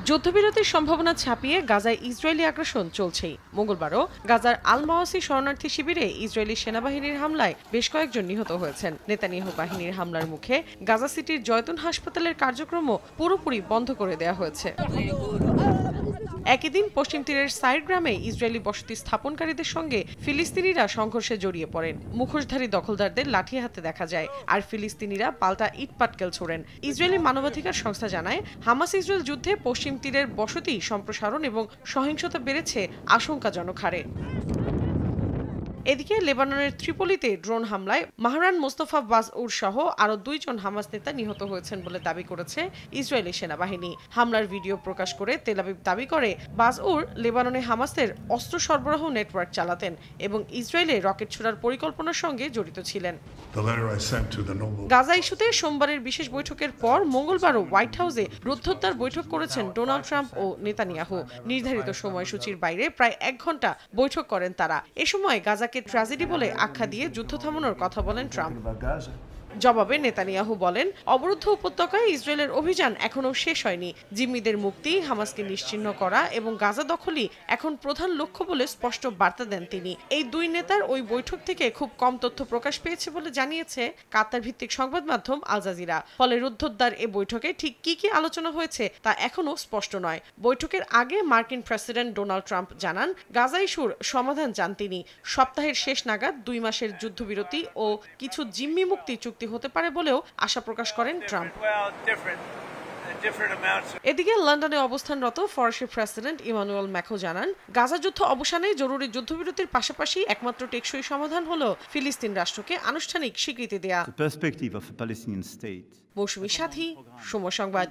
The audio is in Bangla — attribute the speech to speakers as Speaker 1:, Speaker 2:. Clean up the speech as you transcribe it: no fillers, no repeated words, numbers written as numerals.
Speaker 1: যুদ্ধবিরতির সম্ভাবনা ছাপিয়ে গাজায় ইসরায়েলি আগ্রাসন চলছেই। মঙ্গলবারও গাজার আল মাওয়াসি শরণার্থী শিবিরে ইসরায়েলি সেনাবাহিনীর হামলায় বেশ কয়েকজন নিহত হয়েছেন। নেতানিয়াহু বাহিনীর হামলার মুখে গাজা সিটির জয়তুন হাসপাতালের কার্যক্রমও পুরোপুরি বন্ধ করে দেওয়া হয়েছে। একই দিন পশ্চিম তীরের সাইর গ্রামে ইসরায়েলি বসতি স্থাপনকারীদের সঙ্গে ফিলিস্তিনিরা সংঘর্ষে জড়িয়ে পড়েন। মুখোশধারী দখলদারদের লাঠি হাতে দেখা যায়, আর ফিলিস্তিনিরা পাল্টা ইট পাটকেল ছোড়েন। ইসরায়েলি মানবাধিকার সংস্থা জানায়, হামাস ইসরায়েল যুদ্ধে পশ্চিম তীরের বসতি সম্প্রসারণ এবং সহিংসতা বেড়েছে আশঙ্কাজনক হারে। এদিকে লেবাননের ত্রিপোলিতে ড্রোন হামলায় মাহরান মোস্তফা বাজউর সহ আরও 2 জন হামাস নেতা নিহত হয়েছেন বলে দাবি করেছে ইসরায়েলি সেনাবাহিনী। হামলার ভিডিও প্রকাশ করে তেল আবিব দাবি করে, বাজউর লেবাননে হামাসের অস্ত্র সরবরাহ নেটওয়ার্ক চালাতেন এবং ইসরায়েলে রকেট ছোড়ার পরিকল্পনার সঙ্গে জড়িত ছিলেন। গাজা ইস্যুতে সোমবারের বিশেষ বৈঠকের পর মঙ্গলবারও হোয়াইট হাউসে রুদ্ধদ্বার বৈঠক করেছেন ডোনাল্ড ট্রাম্প ও নেতানিয়াহু। নির্ধারিত সময়সূচির বাইরে প্রায় 1 ঘন্টা বৈঠক করেন তারা। এ সময় গাজাকে ট্র্যাজেডি বলে আখ্যা দিয়ে যুদ্ধ থামানোর কথা বলেন ট্রাম্প। জবাবে নেতানিয়াহু বলেন, অবরুদ্ধ উপত্যকায় ইসরায়েলের অভিযান এখনও শেষ হয়নি। জিম্মিদের মুক্তি, হামাসকে নিশ্চিহ্ন করা এবং গাজা দখলই এখন প্রধান লক্ষ্য বলে স্পষ্ট বার্তা দেন তিনি। এই 2 নেতার ওই বৈঠক থেকে খুব কম তথ্য প্রকাশ পেয়েছে বলে জানিয়েছে কাতার ভিত্তিক সংবাদ মাধ্যম আল জাজিরা। ফলে রুদ্ধদ্বার এ বৈঠকে ঠিক কি আলোচনা হয়েছে তা এখনও স্পষ্ট নয়। বৈঠকের আগে মার্কিন প্রেসিডেন্ট ডোনাল্ড ট্রাম্প জানান, গাজা ইস্যুর সমাধান চান তিনি। সপ্তাহের শেষ নাগাদ 2 মাসের যুদ্ধবিরতি ও কিছু জিম্মি মুক্তি চুক্তি হতে পারে বলেও আশা প্রকাশ করেন ট্রাম্প। এদিকে লন্ডনে অবস্থানরত ফরাসি প্রেসিডেন্ট ইমানুয়েল ম্যাক্রো জানান, গাজা যুদ্ধ অবসানে জরুরি যুদ্ধবিরতির পাশাপাশি একমাত্র টেকসই সমাধান হলো ফিলিস্তিন রাষ্ট্রকে আনুষ্ঠানিক স্বীকৃতি দেয়া। মৌসুমী সাথী, সময় সংবাদ।